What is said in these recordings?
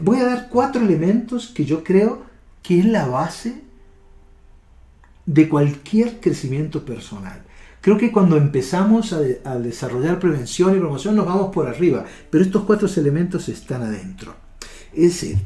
voy a dar 4 elementos que yo creo que es la base de cualquier crecimiento personal. Creo que cuando empezamos a desarrollar prevención y promoción nos vamos por arriba, pero estos 4 elementos están adentro. Es decir,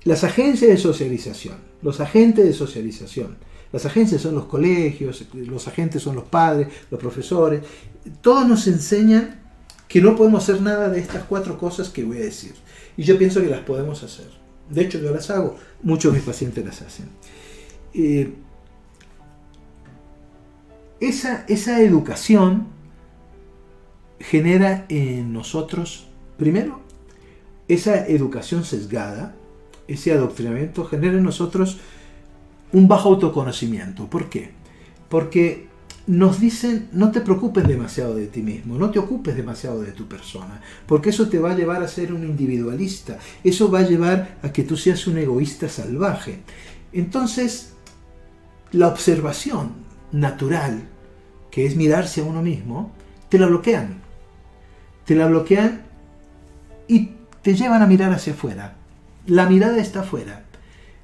las agencias de socialización, los agentes de socialización, las agencias son los colegios, los agentes son los padres, los profesores, todos nos enseñan que no podemos hacer nada de estas 4 cosas que voy a decir. Y yo pienso que las podemos hacer. De hecho, yo las hago, muchos de mis pacientes las hacen. Esa educación genera en nosotros, primero, esa educación sesgada, ese adoctrinamiento genera en nosotros un bajo autoconocimiento. ¿Por qué? Porque nos dicen, no te preocupes demasiado de ti mismo, no te ocupes demasiado de tu persona, porque eso te va a llevar a ser un individualista, eso va a llevar a que tú seas un egoísta salvaje. Entonces, la observación natural, que es mirarse a uno mismo, te la bloquean. Te la bloquean y te llevan a mirar hacia afuera. La mirada está afuera.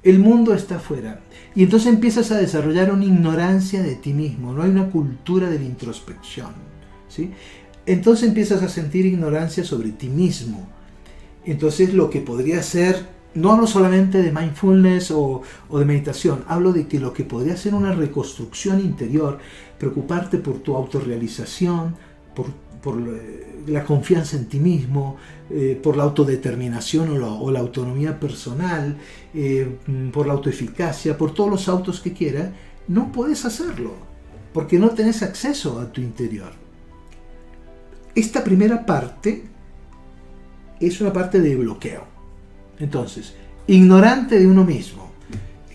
El mundo está afuera. Y entonces empiezas a desarrollar una ignorancia de ti mismo. No hay una cultura de la introspección, ¿sí? Entonces empiezas a sentir ignorancia sobre ti mismo. Entonces lo que podría ser, no hablo solamente de mindfulness o de meditación, hablo de que lo que podría ser una reconstrucción interior, preocuparte por tu autorrealización, por la confianza en ti mismo, por la autodeterminación o la autonomía personal, por la autoeficacia, por todos los autos que quieras, no puedes hacerlo, porque no tenés acceso a tu interior. Esta primera parte es una parte de bloqueo. Entonces, ignorante de uno mismo.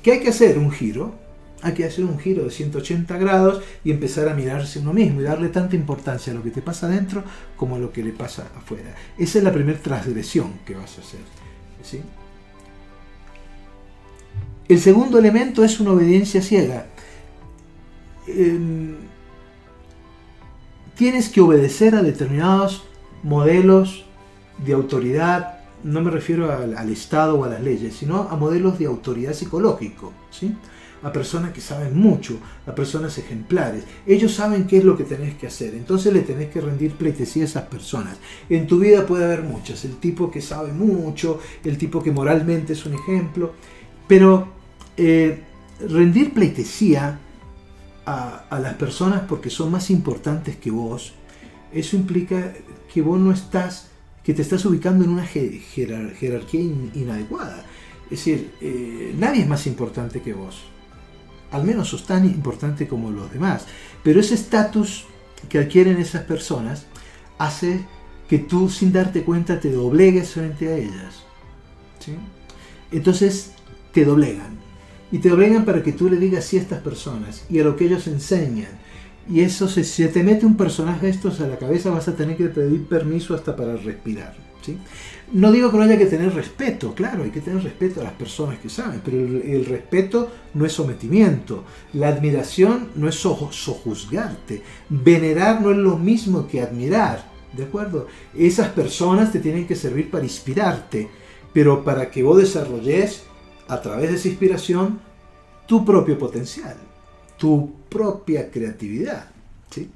¿Qué hay que hacer? Un giro. Hay que hacer un giro de 180 grados y empezar a mirarse uno mismo y darle tanta importancia a lo que te pasa adentro como a lo que le pasa afuera. Esa es la primera transgresión que vas a hacer, ¿sí? El segundo elemento es una obediencia ciega. Tienes que obedecer a determinados modelos de autoridad. No me refiero al Estado o a las leyes, sino a modelos de autoridad psicológico, ¿sí? A personas que saben mucho, a personas ejemplares. Ellos saben qué es lo que tenés que hacer, entonces le tenés que rendir pleitesía a esas personas. En tu vida puede haber muchas, el tipo que sabe mucho, el tipo que moralmente es un ejemplo, pero rendir pleitesía a las personas porque son más importantes que vos, eso implica que vos no estás, que te estás ubicando en una jerarquía inadecuada. Es decir, nadie es más importante que vos. Al menos sos tan importante como los demás. Pero ese estatus que adquieren esas personas hace que tú, sin darte cuenta, te doblegues frente a ellas, ¿sí? Entonces te doblegan. Y te doblegan para que tú le digas sí a estas personas y a lo que ellos enseñan. Y eso, si se te mete un personaje de estos a la cabeza, vas a tener que pedir permiso hasta para respirar, ¿sí? No digo que no haya que tener respeto, claro, hay que tener respeto a las personas que saben, pero el respeto no es sometimiento, la admiración no es sojuzgarte, venerar no es lo mismo que admirar, ¿de acuerdo? Esas personas te tienen que servir para inspirarte, pero para que vos desarrolles a través de esa inspiración tu propio potencial, tu propia creatividad, ¿sí?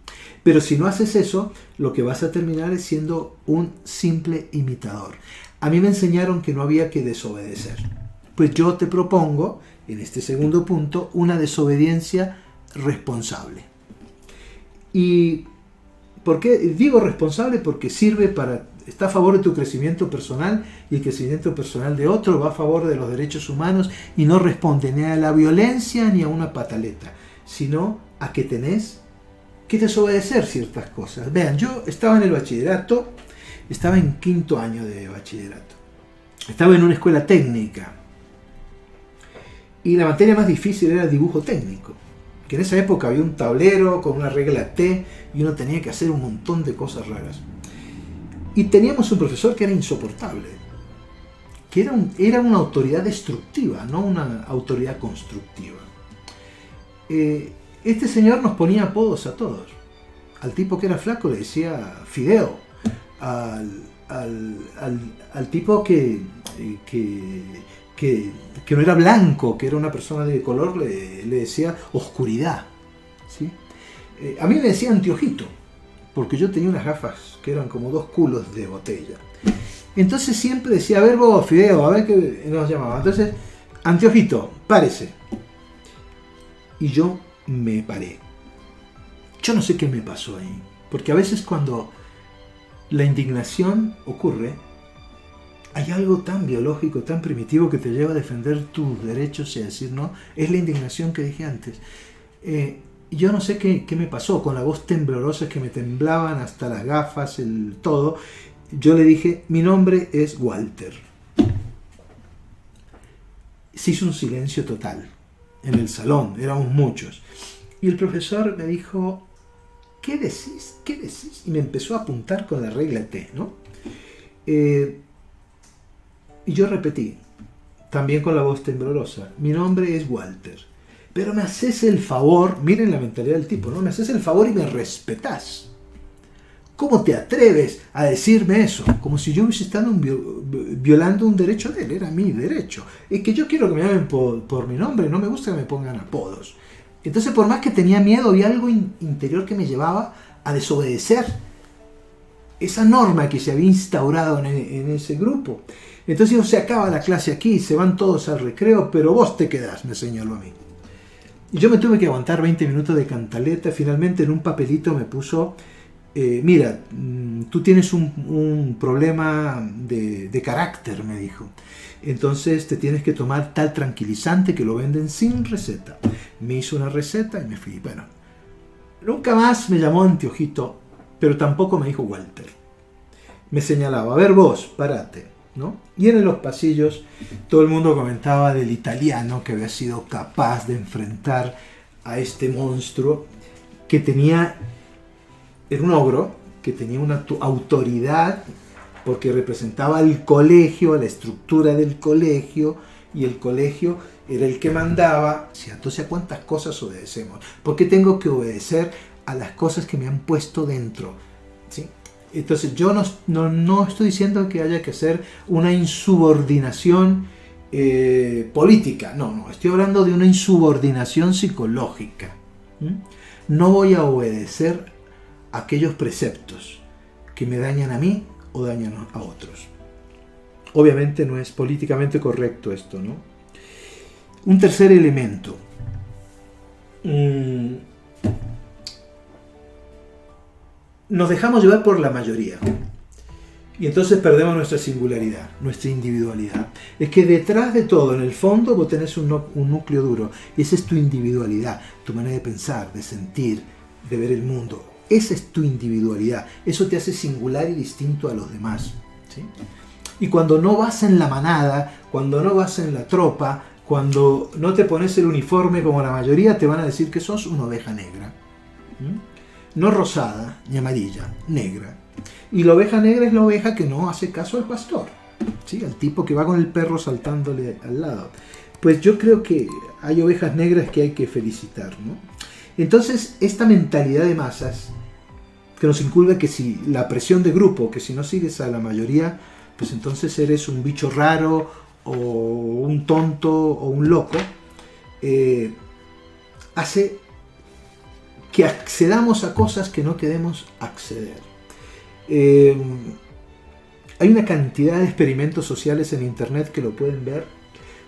Pero si no haces eso, lo que vas a terminar es siendo un simple imitador. A mí me enseñaron que no había que desobedecer. Pues yo te propongo, en este segundo punto, una desobediencia responsable. ¿Y por qué digo responsable? Porque sirve para, está a favor de tu crecimiento personal y el crecimiento personal de otro, va a favor de los derechos humanos y no responde ni a la violencia ni a una pataleta, sino a que tenés que desobedecer ciertas cosas. Vean, yo estaba en el bachillerato, estaba en 5º año de bachillerato, estaba en una escuela técnica y la materia más difícil era el dibujo técnico, que en esa época había un tablero con una regla T y uno tenía que hacer un montón de cosas raras. Y teníamos un profesor que era insoportable, que era una autoridad destructiva, no una autoridad constructiva. Este señor nos ponía apodos a todos. Al tipo que era flaco le decía Fideo. Al tipo que que no era blanco, que era una persona de color, le decía oscuridad, ¿sí? A mí me decía anteojito, porque yo tenía unas gafas que eran como 2 culos de botella. Entonces siempre decía, a ver vos, Fideo, a ver qué nos llamaba. Entonces, anteojito, párese. Y yo me paré. Yo no sé qué me pasó ahí, porque a veces cuando la indignación ocurre, hay algo tan biológico, tan primitivo que te lleva a defender tus derechos y a decir no. Es la indignación que dije antes. Yo no sé qué me pasó con la voz temblorosa, que me temblaban hasta las gafas, el todo. Yo le dije, mi nombre es Walter. Se hizo un silencio total en el salón, éramos muchos. Y el profesor me dijo, ¿qué decís? ¿Qué decís? Y me empezó a apuntar con la regla T, ¿no? Y yo repetí, también con la voz temblorosa, mi nombre es Walter, pero me haces el favor, miren la mentalidad del tipo, ¿no? Me haces el favor y me respetás. ¿Cómo te atreves a decirme eso? Como si yo hubiese estado violando un derecho de él, era mi derecho. Es que yo quiero que me llamen por mi nombre, no me gusta que me pongan apodos. Entonces, por más que tenía miedo, había algo interior que me llevaba a desobedecer esa norma que se había instaurado en ese grupo. Entonces se acaba la clase aquí, se van todos al recreo, pero vos te quedás, me señaló a mí. Y yo me tuve que aguantar 20 minutos de cantaleta. Finalmente en un papelito me puso, mira, tú tienes un problema de carácter, me dijo. Entonces te tienes que tomar tal tranquilizante que lo venden sin receta. Me hizo una receta y me fui. Bueno, nunca más me llamó anteojito, pero tampoco me dijo Walter. Me señalaba, a ver vos, parate, ¿no? Y en los pasillos todo el mundo comentaba del italiano que había sido capaz de enfrentar a este monstruo que tenía, era un ogro, que tenía una autoridad porque representaba al colegio, a la estructura del colegio, y el colegio era el que mandaba. Entonces, ¿a cuántas cosas obedecemos? ¿Por qué tengo que obedecer a las cosas que me han puesto dentro? ¿Sí? Entonces yo no estoy diciendo que haya que hacer una insubordinación política, no, estoy hablando de una insubordinación psicológica. No voy a obedecer a aquellos preceptos que me dañan a mí o dañan a otros. Obviamente no es políticamente correcto esto, ¿no? Un tercer elemento. Nos dejamos llevar por la mayoría y entonces perdemos nuestra singularidad, nuestra individualidad. Es que detrás de todo, en el fondo, vos tenés un núcleo duro y esa es tu individualidad, tu manera de pensar, de sentir, de ver el mundo. Esa es tu individualidad, eso te hace singular y distinto a los demás, ¿sí? Y cuando no vas en la manada, cuando no vas en la tropa, cuando no te pones el uniforme como la mayoría, te van a decir que sos una oveja negra. No rosada ni amarilla, negra. Y la oveja negra es la oveja que no hace caso al pastor, ¿sí? Al tipo que va con el perro saltándole al lado. Pues yo creo que hay ovejas negras que hay que felicitar, ¿no? Entonces, esta mentalidad de masas que nos inculca que si la presión de grupo, que si no sigues a la mayoría, pues entonces eres un bicho raro o un tonto o un loco, hace que accedamos a cosas que no queremos acceder. Hay una cantidad de experimentos sociales en internet que lo pueden ver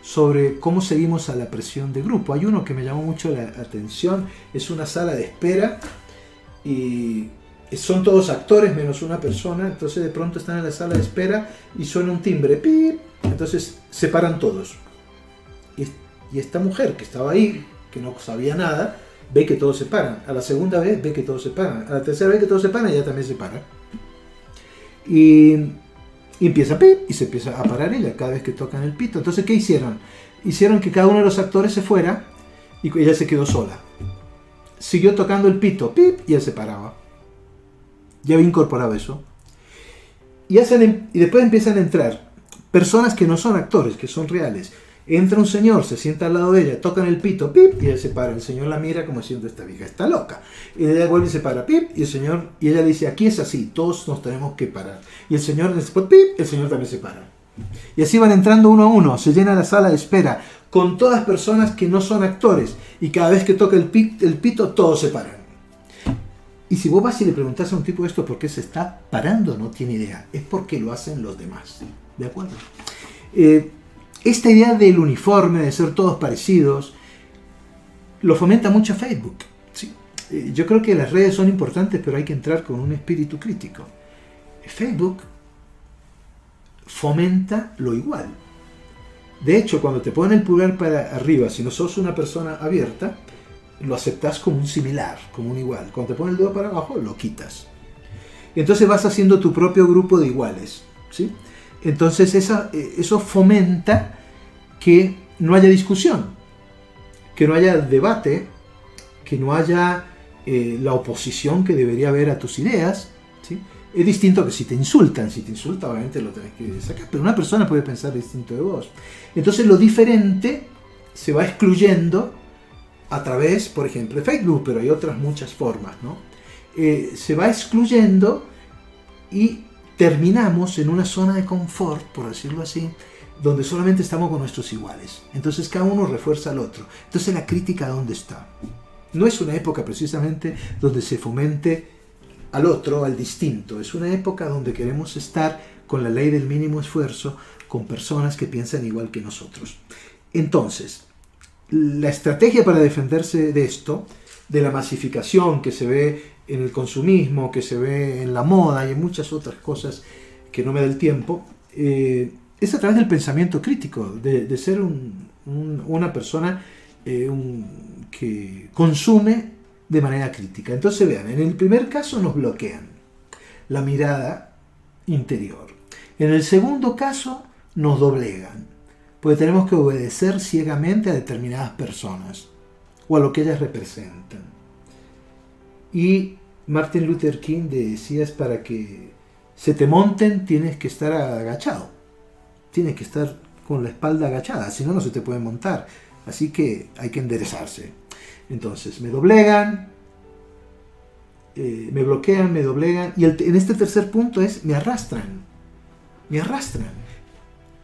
sobre cómo seguimos a la presión de grupo. Hay uno que me llamó mucho la atención, es una sala de espera y son todos actores menos una persona, entonces de pronto están en la sala de espera y suena un timbre, ¡pip! Entonces se paran todos. Y esta mujer que estaba ahí, que no sabía nada, ve que todos se paran. A la segunda vez ve que todos se paran. A la tercera vez que todos se paran, ella también se para. Y empieza a pip, y se empieza a parar ella cada vez que tocan el pito. Entonces, ¿qué hicieron? Hicieron que cada uno de los actores se fuera y ella se quedó sola. Siguió tocando el pito, pip, y ella se paraba. Ya había incorporado eso. Y después empiezan a entrar personas que no son actores, que son reales. Entra un señor, se sienta al lado de ella, tocan el pito, pip, y ella se para. El señor la mira como diciendo, esta vieja está loca. Y ella vuelve y se para, pip, y ella le dice, aquí es así, todos nos tenemos que parar. Y el señor dice, pip, el señor también se para. Y así van entrando uno a uno, se llena la sala de espera, con todas personas que no son actores, y cada vez que toca el pito, todos se paran. Y si vos vas y le preguntás a un tipo esto por qué se está parando, no tiene idea. Es porque lo hacen los demás. ¿De acuerdo? Esta idea del uniforme, de ser todos parecidos, lo fomenta mucho Facebook. ¿Sí? Yo creo que las redes son importantes, pero hay que entrar con un espíritu crítico. Facebook fomenta lo igual. De hecho, cuando te ponen el pulgar para arriba, si no sos una persona abierta, lo aceptás como un similar, como un igual. Cuando te ponen el dedo para abajo, lo quitas. Entonces vas haciendo tu propio grupo de iguales, ¿sí? Entonces eso fomenta que no haya discusión, que no haya debate, que no haya la oposición que debería haber a tus ideas, ¿sí? Es distinto que si te insultan. Si te insultan, obviamente lo tenés que sacar, pero una persona puede pensar distinto de vos. Entonces lo diferente se va excluyendo a través, por ejemplo, de Facebook, pero hay otras muchas formas, ¿no? Se va excluyendo y terminamos en una zona de confort, por decirlo así, donde solamente estamos con nuestros iguales. Entonces cada uno refuerza al otro. Entonces la crítica, ¿dónde está? No es una época precisamente donde se fomente al otro, al distinto. Es una época donde queremos estar con la ley del mínimo esfuerzo, con personas que piensan igual que nosotros. Entonces, la estrategia para defenderse de esto, de la masificación que se ve en el consumismo, que se ve en la moda y en muchas otras cosas que no me da el tiempo, es a través del pensamiento crítico, de ser una persona que consume de manera crítica. Entonces vean, en el primer caso nos bloquean la mirada interior. En el segundo caso nos doblegan, porque tenemos que obedecer ciegamente a determinadas personas o a lo que ellas representan. Y Martin Luther King decía, es para que se te monten tienes que estar agachado, tienes que estar con la espalda agachada, si no, no se te puede montar. Así que hay que enderezarse. Entonces me doblegan, me bloquean, me doblegan, y en este tercer punto es me arrastran.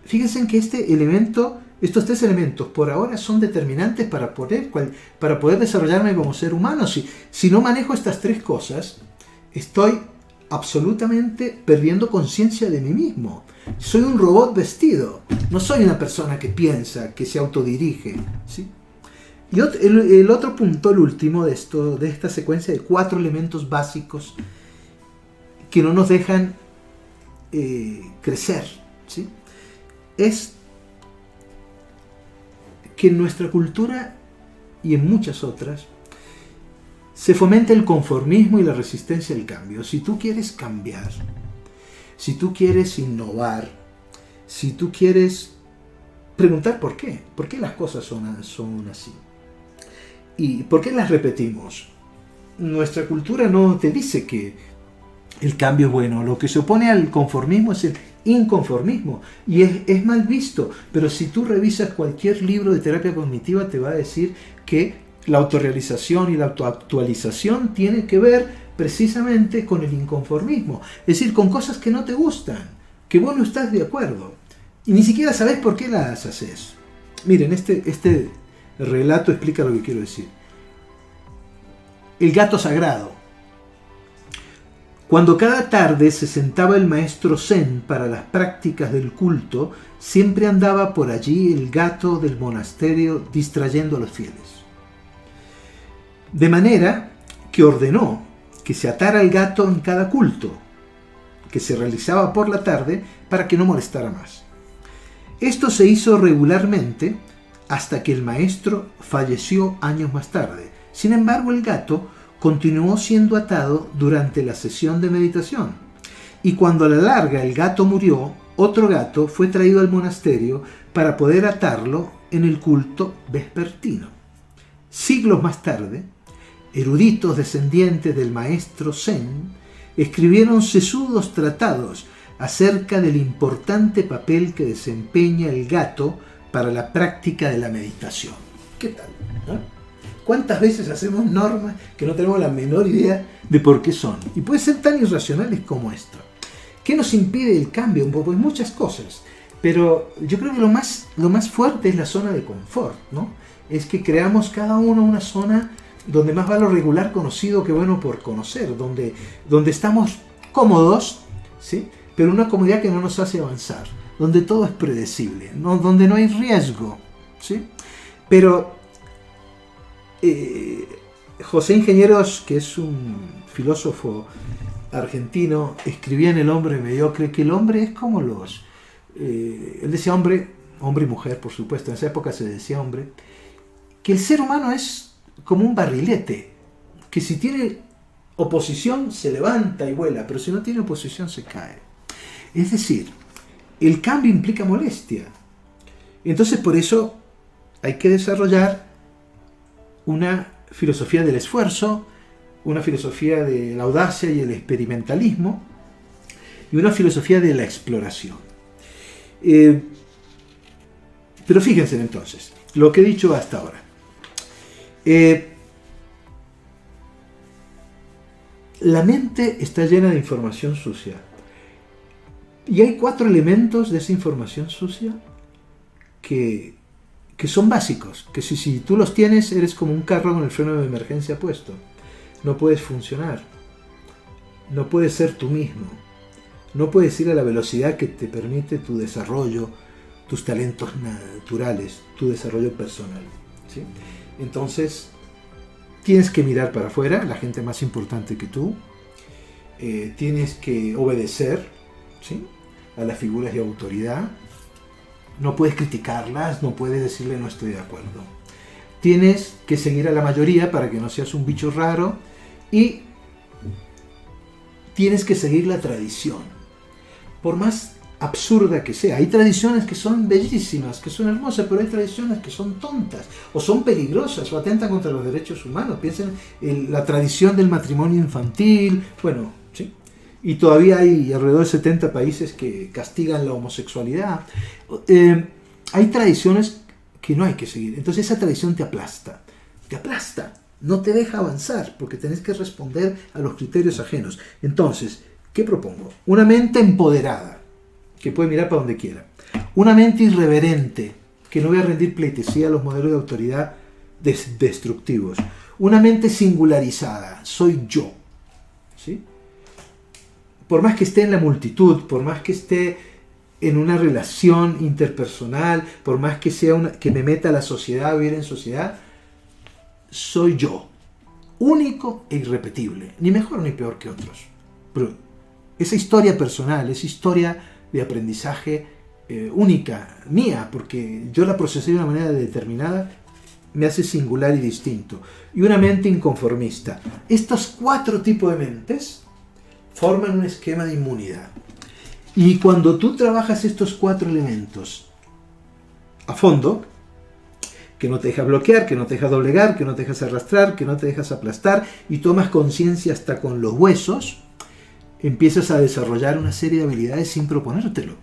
Fíjense en que estos tres elementos por ahora son determinantes para poder desarrollarme como ser humano. Si no manejo estas tres cosas, estoy absolutamente perdiendo conciencia de mí mismo. Soy un robot vestido, no soy una persona que piensa, que se autodirige, ¿sí? Y el otro punto, el último de esta secuencia de 4 elementos básicos que no nos dejan crecer, ¿sí? Es que en nuestra cultura y en muchas otras se fomenta el conformismo y la resistencia al cambio. Si tú quieres cambiar, si tú quieres innovar, si tú quieres preguntar por qué las cosas son así y por qué las repetimos. Nuestra cultura no te dice que el cambio es bueno. Lo que se opone al conformismo es el inconformismo y es mal visto, pero si tú revisas cualquier libro de terapia cognitiva te va a decir que la autorrealización y la autoactualización tiene que ver precisamente con el inconformismo, es decir, con cosas que no te gustan, que vos no estás de acuerdo y ni siquiera sabés por qué las haces. Miren, este relato explica lo que quiero decir. El gato sagrado. Cuando cada tarde se sentaba el maestro Zen para las prácticas del culto, siempre andaba por allí el gato del monasterio distrayendo a los fieles. De manera que ordenó que se atara el gato en cada culto, que se realizaba por la tarde, para que no molestara más. Esto se hizo regularmente hasta que el maestro falleció años más tarde. Sin embargo, el gato continuó siendo atado durante la sesión de meditación. Y cuando a la larga el gato murió, otro gato fue traído al monasterio para poder atarlo en el culto vespertino. Siglos más tarde, eruditos descendientes del maestro Zen escribieron sesudos tratados acerca del importante papel que desempeña el gato para la práctica de la meditación. ¿Qué tal? ¿No? ¿Cuántas veces hacemos normas que no tenemos la menor idea de por qué son? Y pueden ser tan irracionales como esto. ¿Qué nos impide el cambio? Pues muchas cosas. Pero yo creo que lo más fuerte es la zona de confort, ¿no? Es que creamos cada uno una zona donde más va lo regular conocido que bueno por conocer, donde estamos cómodos, ¿sí? Pero una comodidad que no nos hace avanzar, donde todo es predecible, ¿no? Donde no hay riesgo, ¿sí? Pero José Ingenieros, que es un filósofo argentino, escribía en El hombre mediocre que el hombre es como él decía hombre y mujer, por supuesto, en esa época se decía hombre, que el ser humano es como un barrilete, que si tiene oposición se levanta y vuela, pero si no tiene oposición se cae. Es decir, el cambio implica molestia. Entonces por eso hay que desarrollar una filosofía del esfuerzo, una filosofía de la audacia y el experimentalismo, y una filosofía de la exploración. Pero fíjense entonces, lo que he dicho hasta ahora. La mente está llena de información sucia. Y hay 4 elementos de esa información sucia que son básicos, que si tú los tienes eres como un carro con el freno de emergencia puesto. No puedes funcionar, no puedes ser tú mismo, no puedes ir a la velocidad que te permite tu desarrollo, tus talentos naturales, tu desarrollo personal, ¿sí? Entonces, tienes que mirar para afuera, la gente más importante que tú, tienes que obedecer, ¿sí?, a las figuras de autoridad, no puedes criticarlas, no puedes decirle no estoy de acuerdo. Tienes que seguir a la mayoría para que no seas un bicho raro y tienes que seguir la tradición, por más absurda que sea. Hay tradiciones que son bellísimas, que son hermosas, pero hay tradiciones que son tontas, o son peligrosas, o atentan contra los derechos humanos. Piensen en la tradición del matrimonio infantil, bueno, ¿sí? Y todavía hay alrededor de 70 países que castigan la homosexualidad. Hay tradiciones que no hay que seguir. Entonces esa tradición te aplasta, no te deja avanzar, porque tenés que responder a los criterios ajenos. Entonces, ¿qué propongo? Una mente empoderada, que puede mirar para donde quiera. Una mente irreverente, que no voy a rendir pleitesía a los modelos de autoridad destructivos. Una mente singularizada, soy yo, ¿sí? Por más que esté en la multitud, por más que esté en una relación interpersonal, por más que sea que me meta a la sociedad, a vivir en sociedad, soy yo, único e irrepetible, ni mejor ni peor que otros. Pero esa historia personal, esa historia de aprendizaje única, mía, porque yo la procesé de una manera determinada, me hace singular y distinto. Y una mente inconformista. Estos 4 tipos de mentes forman un esquema de inmunidad. Y cuando tú trabajas estos 4 elementos a fondo, que no te dejas bloquear, que no te dejas doblegar, que no te dejas arrastrar, que no te dejas aplastar, y tomas conciencia hasta con los huesos, empiezas a desarrollar una serie de habilidades sin proponértelo.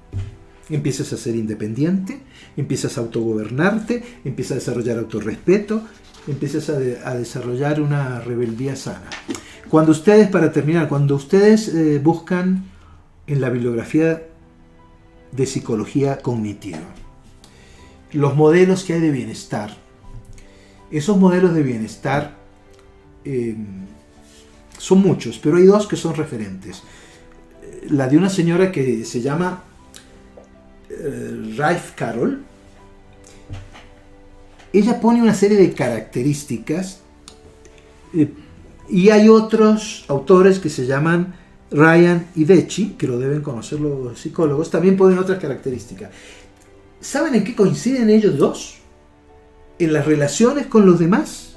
Empiezas a ser independiente, empiezas a autogobernarte, empiezas a desarrollar autorrespeto, empiezas a desarrollar una rebeldía sana. Cuando ustedes, para terminar, cuando ustedes buscan en la bibliografía de psicología cognitiva los modelos que hay de bienestar, esos modelos de bienestar son muchos, pero hay 2 que son referentes. La de una señora que se llama Raif Carol. Ella pone una serie de características y hay otros autores que se llaman Ryan y Decci, que lo deben conocer los psicólogos, también ponen otras características. ¿Saben en qué coinciden ellos 2? En las relaciones con los demás,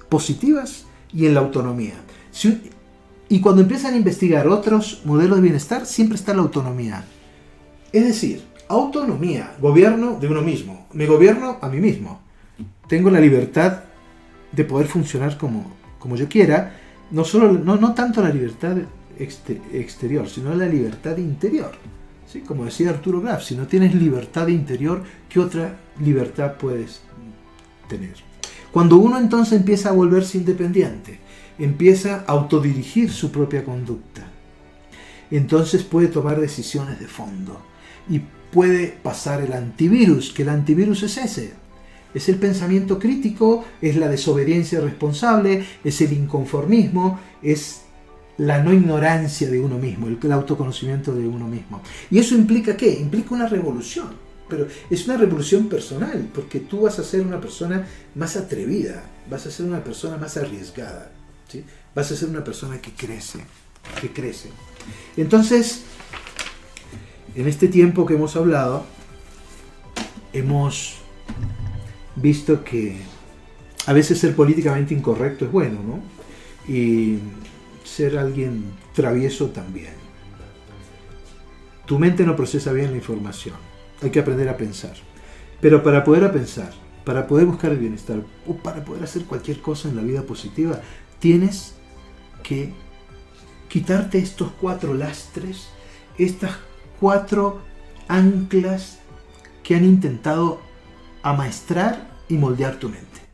positivas, y en la autonomía. Y cuando empiezan a investigar otros modelos de bienestar, siempre está la autonomía. Es decir, autonomía, gobierno de uno mismo. Me gobierno a mí mismo. Tengo la libertad de poder funcionar como yo quiera. No tanto la libertad exterior, sino la libertad interior. ¿Sí? Como decía Arturo Graf, si no tienes libertad interior, ¿qué otra libertad puedes tener? Cuando uno entonces empieza a volverse independiente, empieza a autodirigir su propia conducta, entonces puede tomar decisiones de fondo. Y puede pasar el antivirus, que el antivirus es ese. Es el pensamiento crítico, es la desobediencia responsable, es el inconformismo, es la no ignorancia de uno mismo, el autoconocimiento de uno mismo. ¿Y eso implica qué? Implica una revolución, pero es una revolución personal, porque tú vas a ser una persona más atrevida, vas a ser una persona más arriesgada, ¿sí? Vas a ser una persona que crece, que crece. Entonces, en este tiempo que hemos hablado, hemos visto que a veces ser políticamente incorrecto es bueno, ¿no? Y ser alguien travieso también. Tu mente no procesa bien la información. Hay que aprender a pensar. Pero para poder pensar, para poder buscar el bienestar o para poder hacer cualquier cosa en la vida positiva, tienes que quitarte estos 4 lastres, estas 4 anclas que han intentado amaestrar y moldear tu mente.